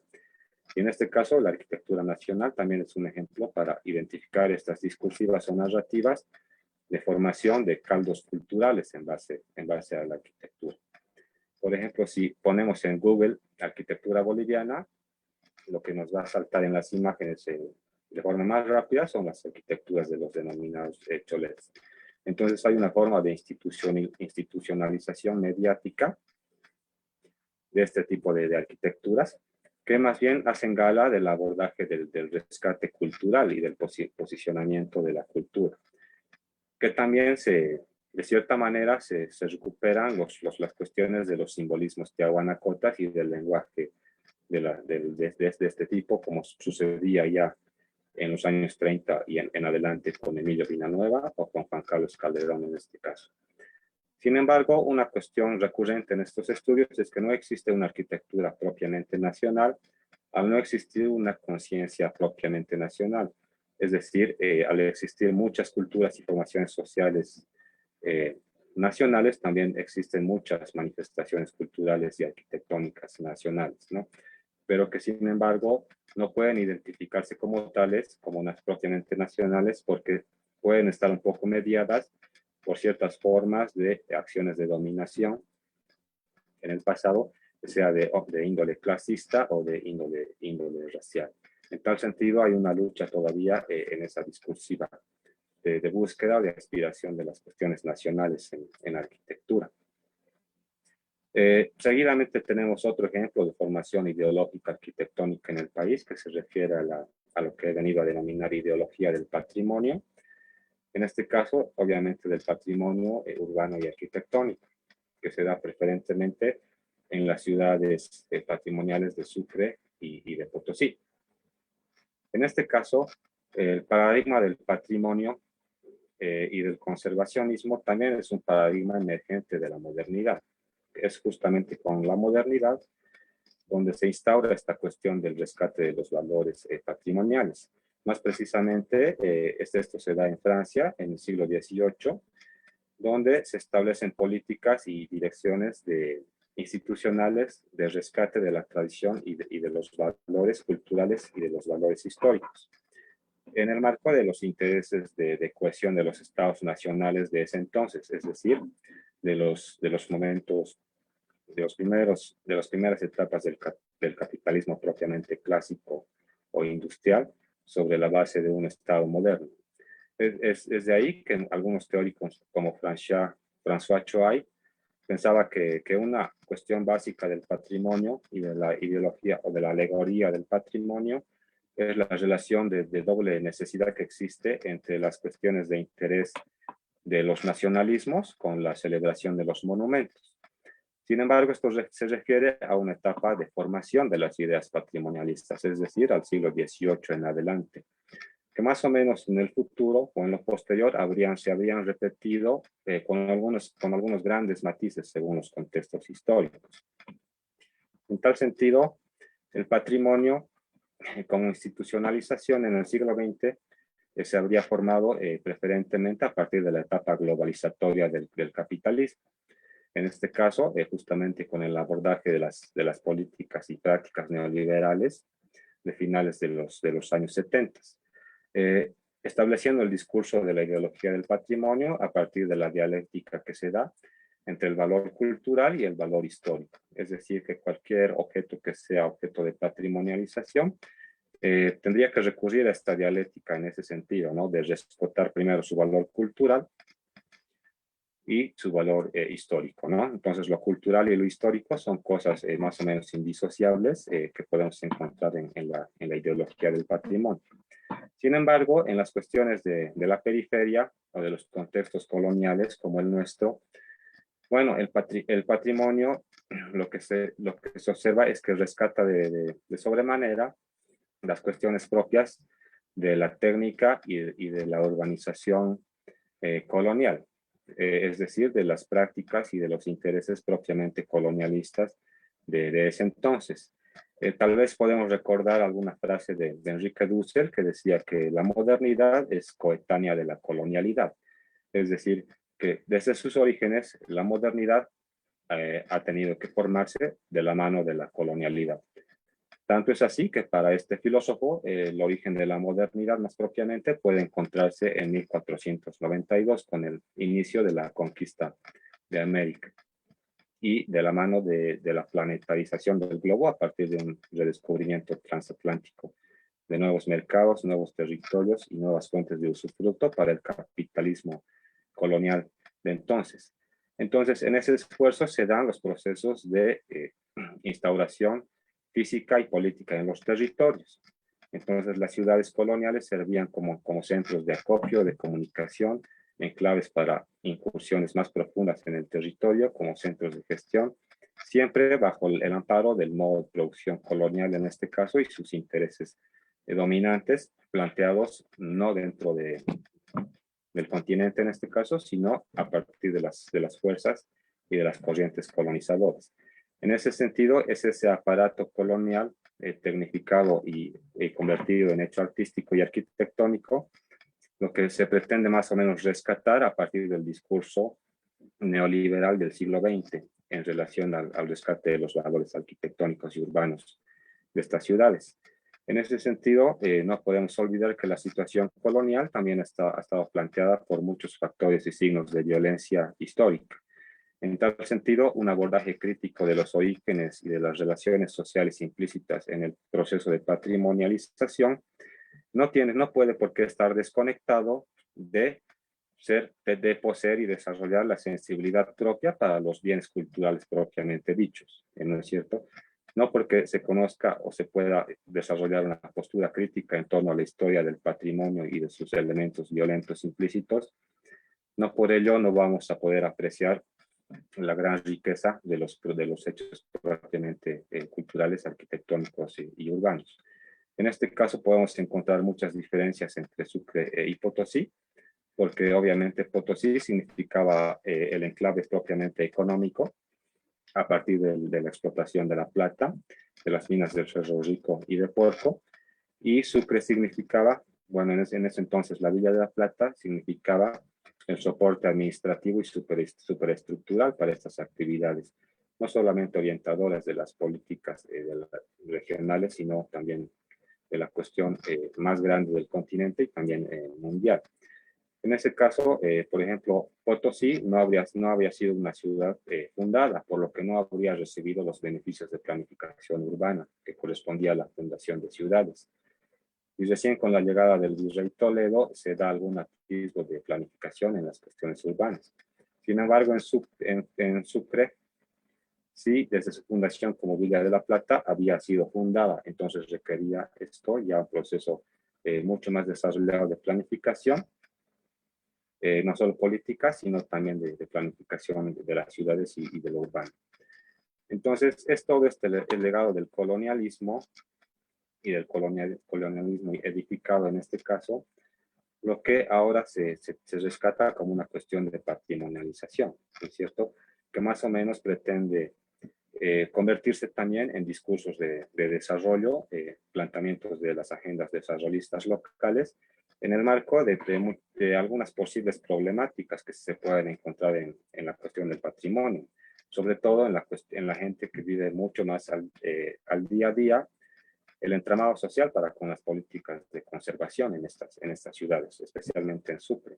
Y en este caso, la arquitectura nacional también es un ejemplo para identificar estas discursivas o narrativas de formación de caldos culturales en base a la arquitectura. Por ejemplo, si ponemos en Google arquitectura boliviana, lo que nos va a saltar en las imágenes de forma más rápida son las arquitecturas de los denominados cholets. Entonces hay una forma de institucionalización mediática de este tipo de arquitecturas que más bien hacen gala del abordaje del rescate cultural y del posicionamiento de la cultura, que también de cierta manera se recuperan las cuestiones de los simbolismos tiahuanacotas y del lenguaje de este tipo, como sucedía ya en los años 30 y en adelante con Emilio Villanueva o con Juan Carlos Calderón en este caso. Sin embargo, una cuestión recurrente en estos estudios es que no existe una arquitectura propiamente nacional, al no existir una conciencia propiamente nacional. Es decir, al existir muchas culturas y formaciones sociales nacionales, también existen muchas manifestaciones culturales y arquitectónicas nacionales, ¿no? Pero que sin embargo no pueden identificarse como tales, como unas propiamente nacionales, porque pueden estar un poco mediadas por ciertas formas de acciones de dominación en el pasado, sea de índole clasista o de índole racial. En tal sentido, hay una lucha todavía en esa discursiva de búsqueda o de aspiración de las cuestiones nacionales en arquitectura. Seguidamente tenemos otro ejemplo de formación ideológica arquitectónica en el país que se refiere a lo que he venido a denominar ideología del patrimonio. En este caso, obviamente, del patrimonio urbano y arquitectónico, que se da preferentemente en las ciudades patrimoniales de Sucre y de Potosí. En este caso, el paradigma del patrimonio y del conservacionismo también es un paradigma emergente de la modernidad. Es justamente con la modernidad donde se instaura esta cuestión del rescate de los valores patrimoniales. Más precisamente, esto se da en Francia en el siglo XVIII, donde se establecen políticas y direcciones institucionales de rescate de la tradición y de los valores culturales y de los valores históricos. En el marco de los intereses de cohesión de los estados nacionales de ese entonces, es decir, de los momentos, de las primeras etapas del capitalismo propiamente clásico o industrial sobre la base de un estado moderno. Es de ahí que algunos teóricos como François Choay pensaba que una cuestión básica del patrimonio y de la ideología o de la alegoría del patrimonio es la relación de doble necesidad que existe entre las cuestiones de interés de los nacionalismos con la celebración de los monumentos. Sin embargo, esto se refiere a una etapa de formación de las ideas patrimonialistas, es decir, al siglo XVIII en adelante, que más o menos en el futuro o en lo posterior se habrían repetido con algunos grandes matices según los contextos históricos. En tal sentido, el patrimonio como institucionalización en el siglo XX se habría formado preferentemente a partir de la etapa globalizatoria del capitalismo. En este caso, justamente con el abordaje de las políticas y prácticas neoliberales de finales de los años 70. Estableciendo el discurso de la ideología del patrimonio a partir de la dialéctica que se da entre el valor cultural y el valor histórico. Es decir, que cualquier objeto que sea objeto de patrimonialización tendría que recurrir a esta dialéctica en ese sentido, ¿no? De respetar primero su valor cultural y su valor histórico, ¿no? Entonces, lo cultural y lo histórico son cosas más o menos indisociables que podemos encontrar en la ideología del patrimonio. Sin embargo, en las cuestiones de la periferia o de los contextos coloniales como el nuestro, bueno, el patrimonio, lo que se observa es que rescata de sobremanera las cuestiones propias de la técnica y de la urbanización colonial, es decir, de las prácticas y de los intereses propiamente colonialistas de ese entonces. Tal vez podemos recordar alguna frase de Enrique Dussel que decía que la modernidad es coetánea de la colonialidad, es decir, que desde sus orígenes la modernidad ha tenido que formarse de la mano de la colonialidad. Tanto es así que para este filósofo el origen de la modernidad más propiamente puede encontrarse en 1492 con el inicio de la conquista de América y de la mano de la planetarización del globo a partir de un redescubrimiento transatlántico de nuevos mercados, nuevos territorios y nuevas fuentes de usufructo para el capitalismo colonial de entonces. Entonces, en ese esfuerzo se dan los procesos de instauración física y política en los territorios. Entonces, las ciudades coloniales servían como centros de acopio, de comunicación, enclaves para incursiones más profundas en el territorio, como centros de gestión, siempre bajo el amparo del modo de producción colonial en este caso y sus intereses dominantes planteados no dentro del continente en este caso, sino a partir de las fuerzas y de las corrientes colonizadoras. En ese sentido, es ese aparato colonial tecnificado y convertido en hecho artístico y arquitectónico lo que se pretende más o menos rescatar a partir del discurso neoliberal del siglo XX en relación al rescate de los valores arquitectónicos y urbanos de estas ciudades. En ese sentido, no podemos olvidar que la situación colonial también ha estado planteada por muchos factores y signos de violencia histórica. En tal sentido, un abordaje crítico de los orígenes y de las relaciones sociales implícitas en el proceso de patrimonialización no puede por qué estar desconectado de poseer y desarrollar la sensibilidad propia para los bienes culturales propiamente dichos, ¿no es cierto? No porque se conozca o se pueda desarrollar una postura crítica en torno a la historia del patrimonio y de sus elementos violentos implícitos, no por ello no vamos a poder apreciar la gran riqueza de los hechos propiamente culturales, arquitectónicos y urbanos. En este caso podemos encontrar muchas diferencias entre Sucre y Potosí, porque obviamente Potosí significaba el enclave propiamente económico a partir de la explotación de la plata, de las minas del Cerro Rico y de Puerto, y Sucre significaba, bueno, en ese entonces la Villa de la Plata significaba el soporte administrativo y superestructural para estas actividades, no solamente orientadoras de las políticas regionales, sino también de la cuestión más grande del continente y también mundial. En ese caso, por ejemplo, Potosí no había sido una ciudad fundada, por lo que no habría recibido los beneficios de planificación urbana que correspondía a la fundación de ciudades. Y recién con la llegada del virrey Toledo se da algún atisbo de planificación en las cuestiones urbanas. Sin embargo, en Sucre, sí, desde su fundación como Villa de la Plata había sido fundada, entonces requería esto ya un proceso mucho más desarrollado de planificación, no solo política, sino también de planificación de las ciudades y de lo urbano. Entonces, es todo el legado del colonialismo y del colonialismo edificado en este caso, lo que ahora se rescata como una cuestión de patrimonialización, ¿no es cierto? Que más o menos pretende convertirse también en discursos de desarrollo, planteamientos de las agendas desarrollistas locales, en el marco de algunas posibles problemáticas que se pueden encontrar en la cuestión del patrimonio, sobre todo en la gente que vive mucho más al día a día el entramado social para con las políticas de conservación en estas ciudades, especialmente en Sucre,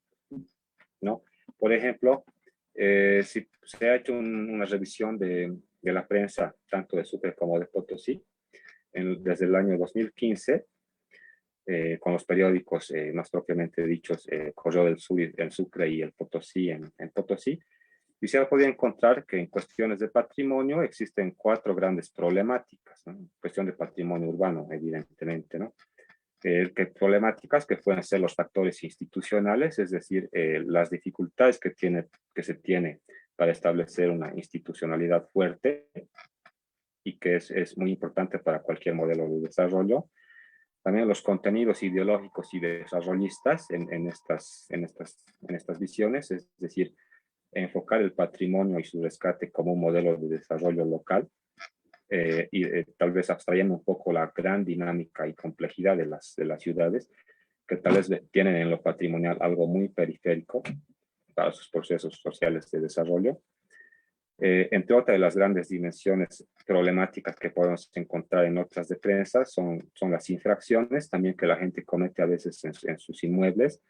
¿no? Por ejemplo, si se ha hecho una revisión de la prensa, tanto de Sucre como de Potosí, desde el año 2015, con los periódicos más propiamente dichos, Correo del Sur, el Sucre y el Potosí en Potosí, y se ha podido encontrar que en cuestiones de patrimonio existen 4 grandes problemáticas, ¿no? Cuestión de patrimonio urbano, evidentemente, ¿no? Que problemáticas que pueden ser los factores institucionales, es decir, las dificultades que se tiene para establecer una institucionalidad fuerte y que es muy importante para cualquier modelo de desarrollo. También los contenidos ideológicos y desarrollistas en estas visiones, es decir, enfocar el patrimonio y su rescate como un modelo de desarrollo local, tal vez abstrayendo un poco la gran dinámica y complejidad de las ciudades, que tal vez tienen en lo patrimonial algo muy periférico para sus procesos sociales de desarrollo. Entre otras de las grandes dimensiones problemáticas que podemos encontrar en otras de prensa son las infracciones, también que la gente comete a veces en sus inmuebles,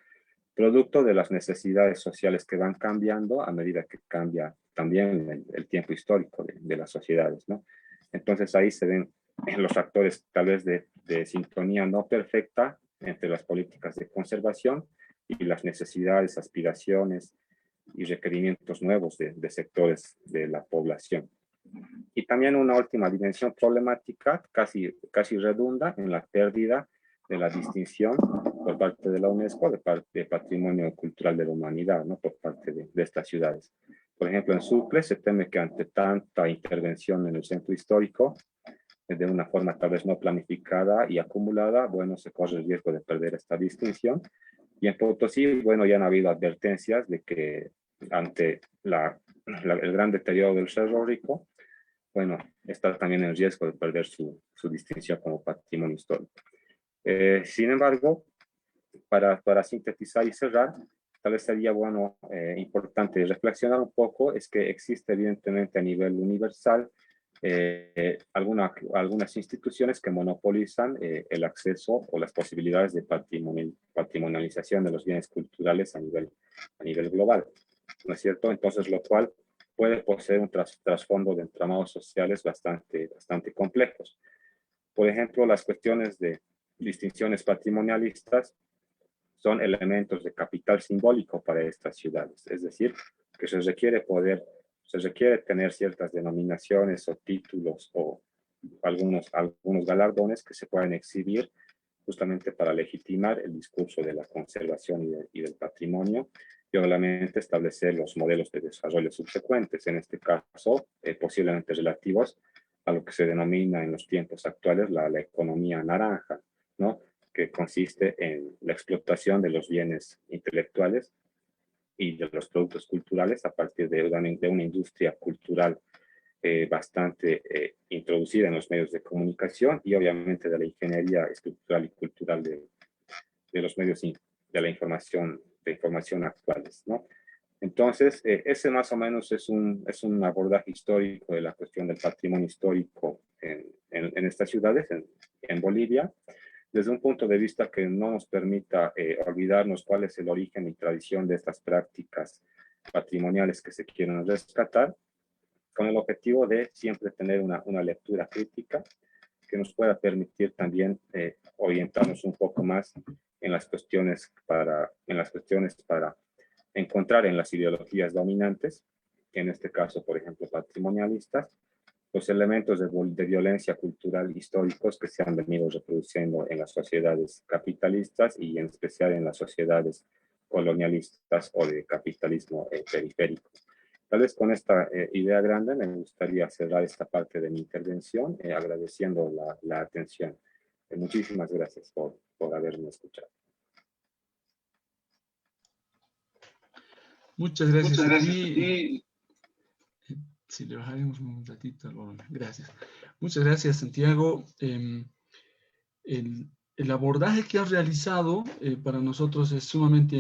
producto de las necesidades sociales que van cambiando a medida que cambia también el tiempo histórico de las sociedades, ¿no? Entonces ahí se ven los factores tal vez de sintonía no perfecta entre las políticas de conservación y las necesidades, aspiraciones y requerimientos nuevos de sectores de la población. Y también una última dimensión problemática, casi redunda en la pérdida de la distinción por parte de la UNESCO de Patrimonio Cultural de la Humanidad, ¿no? Por parte de estas ciudades. Por ejemplo, en Sucre se teme que ante tanta intervención en el centro histórico, de una forma tal vez no planificada y acumulada, bueno, se corre el riesgo de perder esta distinción. Y en Potosí, bueno, ya han habido advertencias de que ante el gran deterioro del Cerro Rico, bueno, está también en riesgo de perder su distinción como patrimonio histórico. Sin embargo, para sintetizar y cerrar, tal vez sería bueno, importante reflexionar un poco, es que existe evidentemente a nivel universal algunas instituciones que monopolizan el acceso o las posibilidades de patrimonialización de los bienes culturales a nivel global, ¿no es cierto? Entonces, lo cual puede poseer un trasfondo de entramados sociales bastante complejos. Por ejemplo, las cuestiones de distinciones patrimonialistas son elementos de capital simbólico para estas ciudades, es decir, que se requiere tener ciertas denominaciones o títulos o algunos galardones que se pueden exhibir justamente para legitimar el discurso de la conservación y del patrimonio y obviamente establecer los modelos de desarrollo subsecuentes, en este caso posiblemente relativos a lo que se denomina en los tiempos actuales la economía naranja, ¿no? Que consiste en la explotación de los bienes intelectuales y de los productos culturales a partir de una industria cultural bastante introducida en los medios de comunicación y obviamente de la ingeniería estructural y cultural de los medios de información actuales, ¿no? Entonces, ese más o menos es un abordaje histórico de la cuestión del patrimonio histórico en estas ciudades, en Bolivia, desde un punto de vista que no nos permita olvidarnos cuál es el origen y tradición de estas prácticas patrimoniales que se quieren rescatar, con el objetivo de siempre tener una lectura crítica que nos pueda permitir también orientarnos un poco más en las cuestiones para encontrar en las ideologías dominantes, en este caso, por ejemplo, patrimonialistas, los elementos de violencia cultural históricos que se han venido reproduciendo en las sociedades capitalistas y en especial en las sociedades colonialistas o de capitalismo periférico. Tal vez con esta idea grande me gustaría cerrar esta parte de mi intervención agradeciendo la atención. Muchísimas gracias por haberme escuchado. Muchas gracias a ti. Si le bajaremos un ratito. Gracias. Muchas gracias, Santiago. El abordaje que has realizado para nosotros es sumamente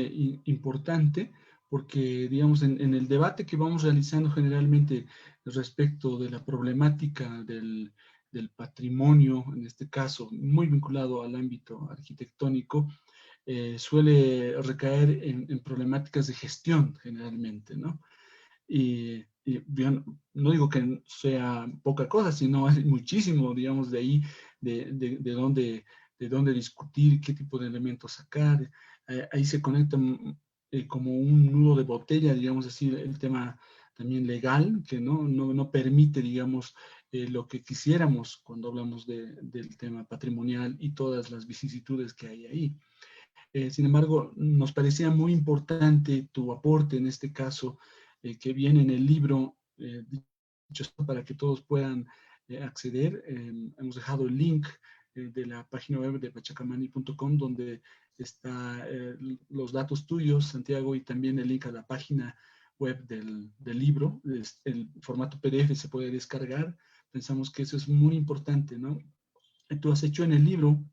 importante porque, digamos, en el debate que vamos realizando generalmente respecto de la problemática del patrimonio, en este caso, muy vinculado al ámbito arquitectónico, suele recaer en problemáticas de gestión generalmente, ¿no? Y yo no digo que sea poca cosa, sino hay muchísimo, digamos, de ahí, de donde de dónde discutir, qué tipo de elementos sacar. Ahí se conecta como un nudo de botella, digamos así, el tema también legal, que no permite, digamos, lo que quisiéramos cuando hablamos del tema patrimonial y todas las vicisitudes que hay ahí. Sin embargo, nos parecía muy importante tu aporte en este caso, que viene en el libro, dicho esto, para que todos puedan acceder. Hemos dejado el link de la página web de pachacamani.com, donde están los datos tuyos, Santiago, y también el link a la página web del libro. El formato PDF se puede descargar. Pensamos que eso es muy importante, ¿no? Tú has hecho en el libro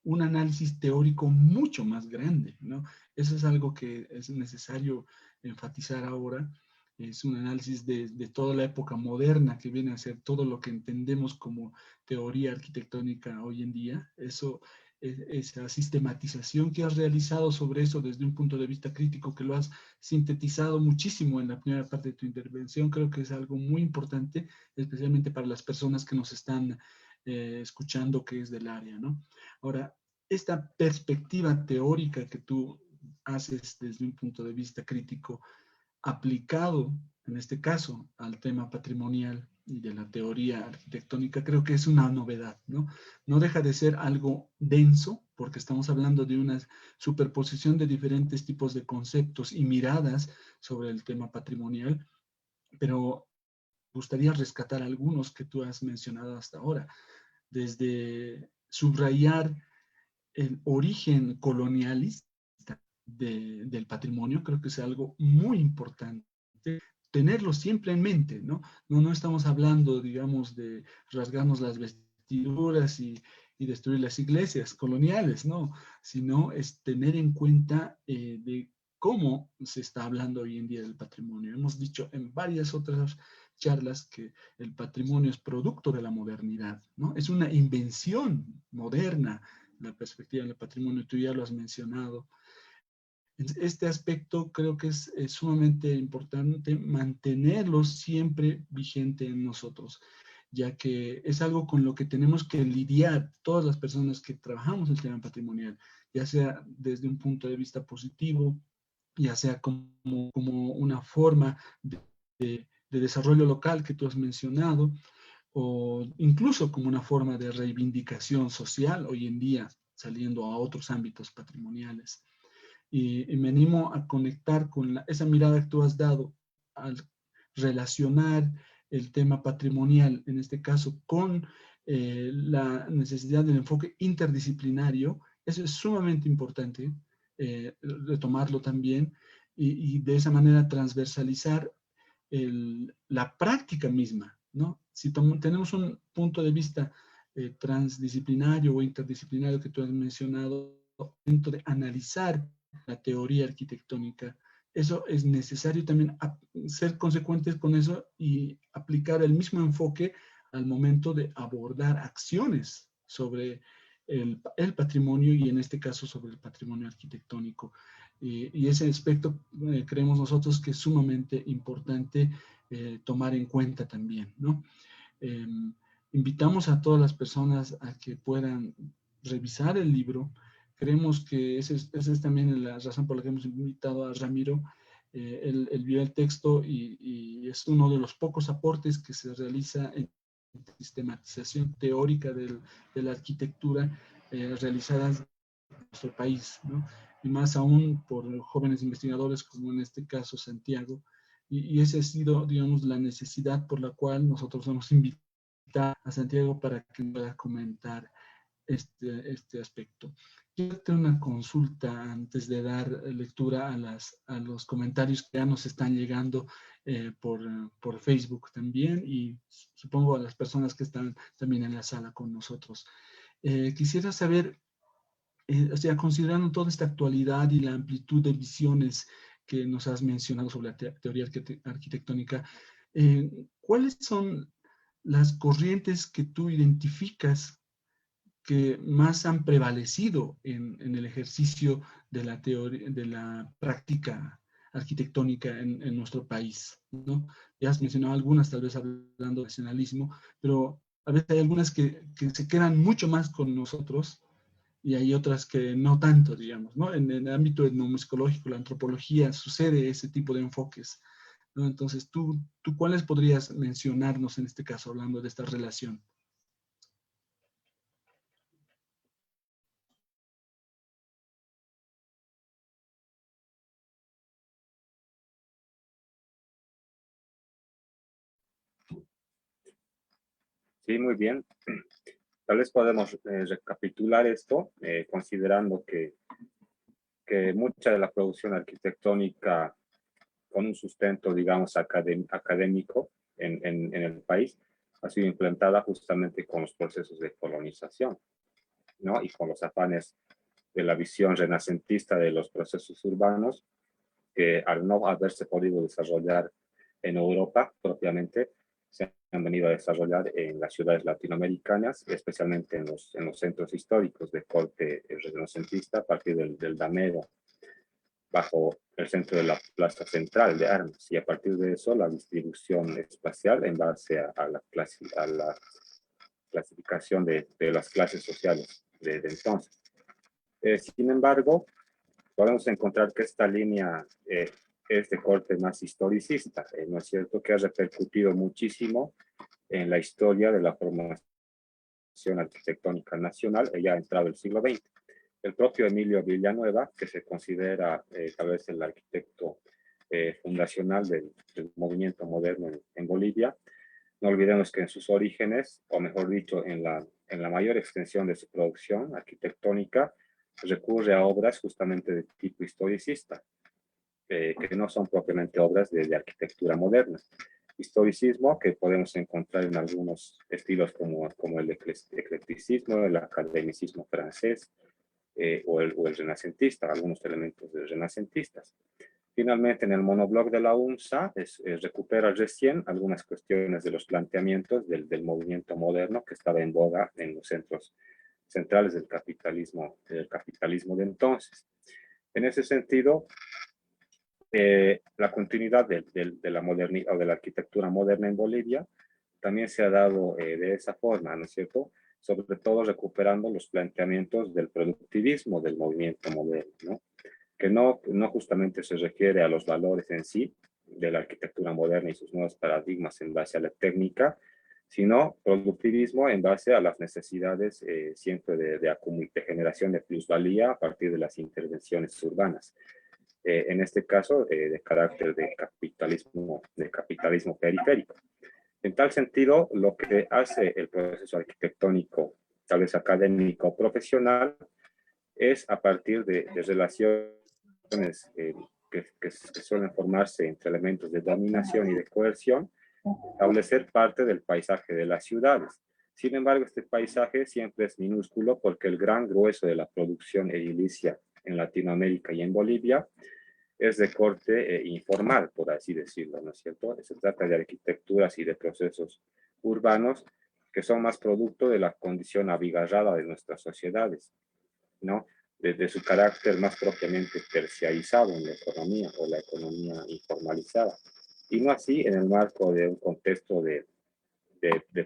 un análisis teórico mucho más grande, ¿no? Eso es algo que es necesario enfatizar ahora. Es un análisis de toda la época moderna que viene a ser todo lo que entendemos como teoría arquitectónica hoy en día. Eso, esa sistematización que has realizado sobre eso desde un punto de vista crítico, que lo has sintetizado muchísimo en la primera parte de tu intervención, creo que es algo muy importante, especialmente para las personas que nos están escuchando, que es del área, ¿no? Ahora, esta perspectiva teórica que tú haces desde un punto de vista crítico, aplicado, en este caso, al tema patrimonial y de la teoría arquitectónica, creo que es una novedad, ¿no? No deja de ser algo denso, porque estamos hablando de una superposición de diferentes tipos de conceptos y miradas sobre el tema patrimonial, pero gustaría rescatar algunos que tú has mencionado hasta ahora, desde subrayar el origen colonialista del patrimonio, creo que es algo muy importante, tenerlo siempre en mente, ¿no? No estamos hablando, digamos, de rasgarnos las vestiduras y destruir las iglesias coloniales, ¿no? Sino es tener en cuenta de cómo se está hablando hoy en día del patrimonio. Hemos dicho en varias otras charlas que el patrimonio es producto de la modernidad, ¿no? Es una invención moderna, la perspectiva del patrimonio, tú ya lo has mencionado. Este aspecto creo que es sumamente importante mantenerlo siempre vigente en nosotros, ya que es algo con lo que tenemos que lidiar todas las personas que trabajamos el tema patrimonial, ya sea desde un punto de vista positivo, ya sea como una forma de desarrollo local que tú has mencionado, o incluso como una forma de reivindicación social hoy en día, saliendo a otros ámbitos patrimoniales. Y me animo a conectar con esa mirada que tú has dado al relacionar el tema patrimonial, en este caso, con la necesidad del enfoque interdisciplinario. Eso es sumamente importante, retomarlo también, y de esa manera transversalizar la práctica misma, ¿no? Si tenemos un punto de vista transdisciplinario o interdisciplinario que tú has mencionado, dentro de analizar la teoría arquitectónica, eso es necesario también ser consecuentes con eso y aplicar el mismo enfoque al momento de abordar acciones sobre el patrimonio y en este caso sobre el patrimonio arquitectónico. Y ese aspecto creemos nosotros que es sumamente importante tomar en cuenta también, ¿no? Eh, Invitamos a todas las personas a que puedan revisar el libro. Creemos que esa es también la razón por la que hemos invitado a Ramiro. Él vio el texto y es uno de los pocos aportes que se realiza en sistematización teórica de la arquitectura realizadas en nuestro país, ¿no? Y más aún por jóvenes investigadores como en este caso Santiago. Y esa ha sido, digamos, la necesidad por la cual nosotros hemos invitado a Santiago para que pueda comentar este aspecto. Quiero hacer una consulta antes de dar lectura a los comentarios que ya nos están llegando por Facebook también, y supongo a las personas que están también en la sala con nosotros. Quisiera saber, o sea, considerando toda esta actualidad y la amplitud de visiones que nos has mencionado sobre la teoría arquitectónica, ¿cuáles son las corrientes que tú identificas que más han prevalecido en el ejercicio de la teoría, de la práctica arquitectónica en nuestro país, ¿no? Ya has mencionado algunas, tal vez hablando de nacionalismo, pero a veces hay algunas que se quedan mucho más con nosotros y hay otras que no tanto, digamos, ¿no? En el ámbito etnomusicológico, la antropología, sucede ese tipo de enfoques, ¿no? Entonces, ¿tú cuáles podrías mencionarnos en este caso, hablando de esta relación? Sí, muy bien. Tal vez podemos recapitular esto, considerando que mucha de la producción arquitectónica con un sustento, digamos, académico en el país ha sido implementada justamente con los procesos de colonización, ¿no? Y con los afanes de la visión renacentista de los procesos urbanos, que al no haberse podido desarrollar en Europa propiamente, se han venido a desarrollar en las ciudades latinoamericanas, especialmente en los centros históricos de corte renacentista a partir del Damero, bajo el centro de la plaza central de Armas, y a partir de eso la distribución espacial en base a la clasificación de las clases sociales de entonces. Sin embargo, podemos encontrar que esta línea es de corte más historicista, ¿no es cierto? Que ha repercutido muchísimo en la historia de la formación arquitectónica nacional ya entrado el siglo XX. El propio Emilio Villanueva, que se considera tal vez el arquitecto fundacional del movimiento moderno en Bolivia, no olvidemos que en sus orígenes, o mejor dicho, en la mayor extensión de su producción arquitectónica, recurre a obras justamente de tipo historicista, que no son propiamente obras de arquitectura moderna. Historicismo que podemos encontrar en algunos estilos como el eclecticismo, el academicismo francés, o el renacentista, algunos elementos de renacentistas. Finalmente, en el monobloc de la UNSA recupera recién algunas cuestiones de los planteamientos del movimiento moderno que estaba en boga en los centros centrales del capitalismo de entonces. En ese sentido, la continuidad de la modernidad o de la arquitectura moderna en Bolivia también se ha dado de esa forma, ¿no es cierto? Sobre todo recuperando los planteamientos del productivismo del movimiento moderno, ¿no? Que no justamente se refiere a los valores en sí de la arquitectura moderna y sus nuevos paradigmas en base a la técnica, sino productivismo en base a las necesidades siempre de generación de plusvalía a partir de las intervenciones urbanas. En este caso, de carácter de capitalismo periférico. En tal sentido, lo que hace el proceso arquitectónico, tal vez académico profesional, es a partir de relaciones que suelen formarse entre elementos de dominación y de coerción, establecer parte del paisaje de las ciudades. Sin embargo, este paisaje siempre es minúsculo porque el gran grueso de la producción edilicia en Latinoamérica y en Bolivia es de corte informal, por así decirlo, ¿no es cierto? Se trata de arquitecturas y de procesos urbanos que son más producto de la condición abigarrada de nuestras sociedades, ¿no? Desde su carácter más propiamente terciarizado en la economía o la economía informalizada. Y no así en el marco de un contexto de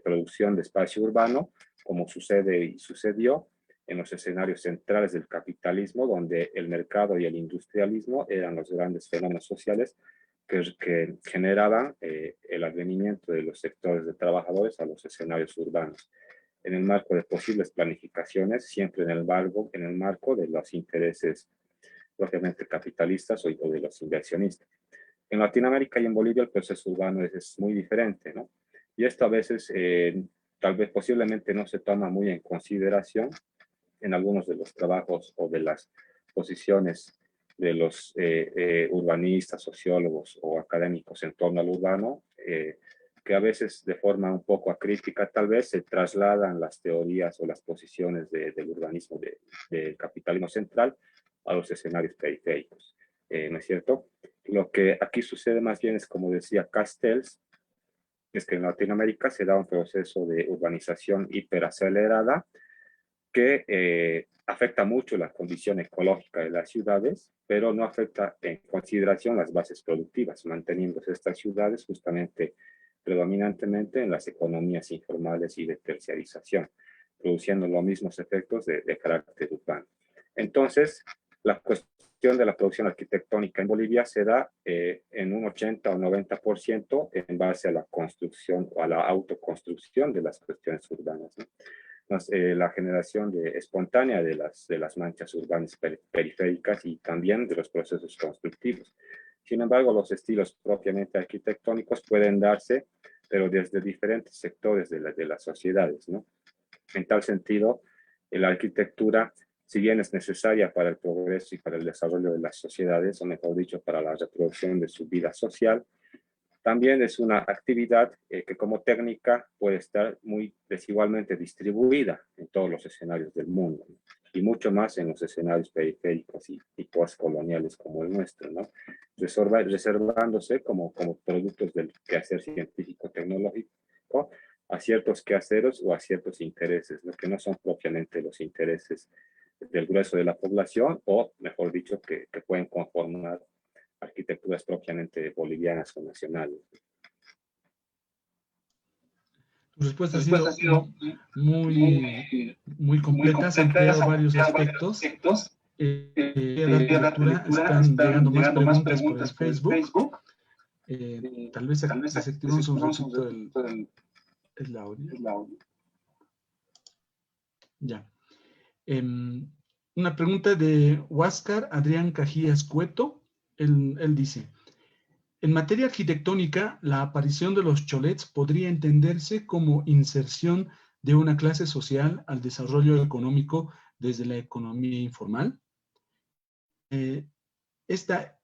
producción de espacio urbano, como sucede y sucedió en los escenarios centrales del capitalismo, donde el mercado y el industrialismo eran los grandes fenómenos sociales que generaban el advenimiento de los sectores de trabajadores a los escenarios urbanos, en el marco de posibles planificaciones, siempre en el marco de los intereses propiamente capitalistas o de los inversionistas. En Latinoamérica y en Bolivia el proceso urbano es muy diferente, ¿no? Y esto a veces, tal vez posiblemente no se toma muy en consideración en algunos de los trabajos o de las posiciones de los urbanistas, sociólogos o académicos en torno al urbano, que a veces de forma un poco acrítica tal vez se trasladan las teorías o las posiciones del urbanismo del capitalismo central a los escenarios periféricos, ¿no es cierto? Lo que aquí sucede más bien es, como decía Castells, es que en Latinoamérica se da un proceso de urbanización hiperacelerada que afecta mucho la condición ecológica de las ciudades, pero no afecta en consideración las bases productivas, manteniéndose estas ciudades justamente predominantemente en las economías informales y de terciarización. produciendo los mismos efectos de carácter urbano. Entonces, la cuestión de la producción arquitectónica en Bolivia se da en un 80 o 90% en base a la construcción o a la autoconstrucción de las cuestiones urbanas, ¿no? La generación espontánea de las manchas urbanas periféricas y también de los procesos constructivos. Sin embargo, los estilos propiamente arquitectónicos pueden darse, pero desde diferentes sectores de las sociedades, ¿no? En tal sentido, la arquitectura, si bien es necesaria para el progreso y para el desarrollo de las sociedades, o mejor dicho, para la reproducción de su vida social, también es una actividad que como técnica puede estar muy desigualmente distribuida en todos los escenarios del mundo, ¿no? Y mucho más en los escenarios periféricos y postcoloniales como el nuestro, ¿no? Reservándose como productos del quehacer científico-tecnológico a ciertos quehaceres o a ciertos intereses, lo que no son propiamente los intereses del grueso de la población, o mejor dicho, que pueden conformar arquitecturas propiamente bolivianas o nacionales. Tu respuesta ha sido muy completa, se han ampliado varios aspectos. Voy a dar lectura, están llegando más preguntas por el Facebook. Tal vez desactivamos un ratito el audio. Ya. Una pregunta de Huáscar Adrián Cajías Cueto. Él dice: en materia arquitectónica, la aparición de los cholets podría entenderse como inserción de una clase social al desarrollo económico desde la economía informal. Esta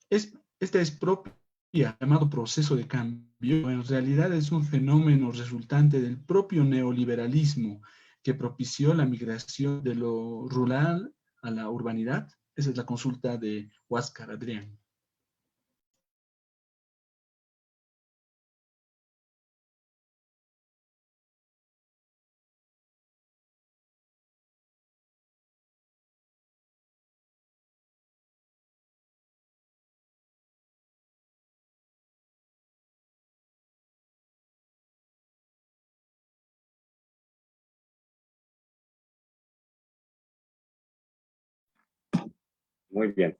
es propia, llamado proceso de cambio, en realidad es un fenómeno resultante del propio neoliberalismo que propició la migración de lo rural a la urbanidad. Esa es la consulta de Huáscar Adrián. Muy bien.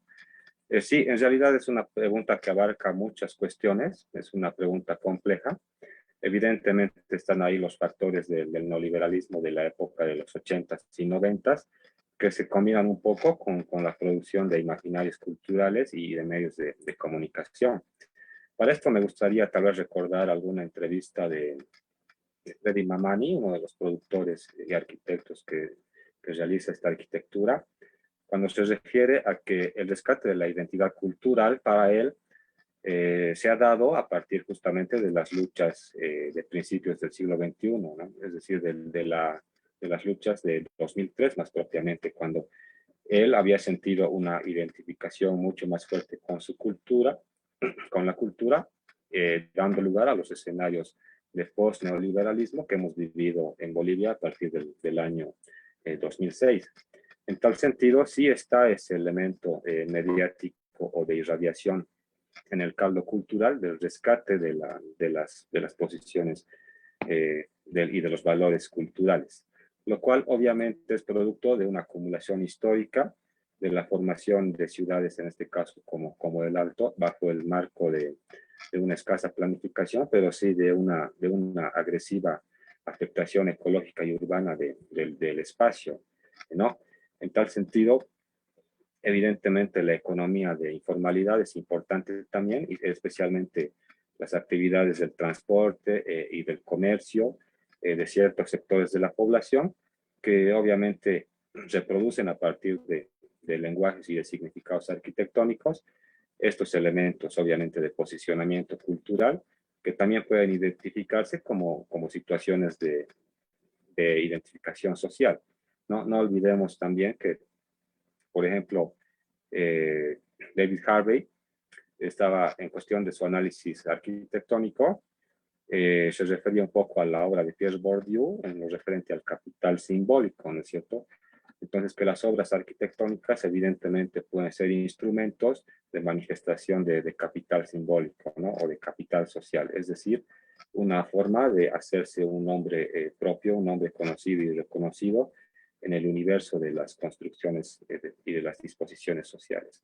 Sí, en realidad es una pregunta que abarca muchas cuestiones, es una pregunta compleja. Evidentemente están ahí los factores del neoliberalismo de la época de los 80s y 90s, que se combinan un poco con la producción de imaginarios culturales y de medios de comunicación. Para esto me gustaría tal vez recordar alguna entrevista de Freddy Mamani, uno de los productores y arquitectos que realiza esta arquitectura, cuando se refiere a que el rescate de la identidad cultural para él se ha dado a partir justamente de las luchas de principios del siglo XXI, ¿no? Es decir, de las luchas de 2003 más propiamente, cuando él había sentido una identificación mucho más fuerte con su cultura, con la cultura, dando lugar a los escenarios de post-neoliberalismo que hemos vivido en Bolivia a partir del año 2006. En tal sentido, sí está ese elemento mediático o de irradiación en el caldo cultural del rescate de las posiciones y de los valores culturales, lo cual obviamente es producto de una acumulación histórica de la formación de ciudades, en este caso como el Alto, bajo el marco de una escasa planificación, pero sí de una agresiva afectación ecológica y urbana del espacio, ¿no? En tal sentido, evidentemente la economía de informalidad es importante también, y especialmente las actividades del transporte y del comercio de ciertos sectores de la población, que obviamente se producen a partir de lenguajes y de significados arquitectónicos, estos elementos obviamente de posicionamiento cultural, que también pueden identificarse como situaciones de identificación social. No olvidemos también que, por ejemplo, David Harvey estaba en cuestión de su análisis arquitectónico, se refería un poco a la obra de Pierre Bourdieu en lo referente al capital simbólico, ¿no es cierto? Entonces, que las obras arquitectónicas evidentemente pueden ser instrumentos de manifestación de capital simbólico, ¿no? O de capital social, es decir, una forma de hacerse un nombre propio, un nombre conocido y reconocido en el universo de las construcciones y de las disposiciones sociales.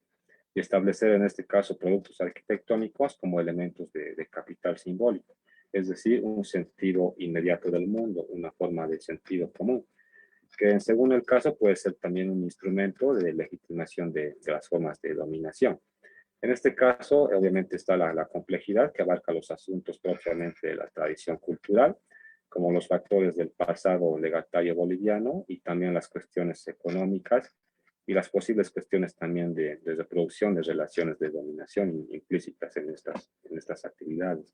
Y establecer en este caso productos arquitectónicos como elementos de capital simbólico, es decir, un sentido inmediato del mundo, una forma de sentido común, que según el caso puede ser también un instrumento de legitimación de las formas de dominación. En este caso, obviamente está la complejidad que abarca los asuntos propiamente de la tradición cultural, como los factores del pasado legatario boliviano y también las cuestiones económicas y las posibles cuestiones también de reproducción de relaciones de dominación implícitas en estas actividades.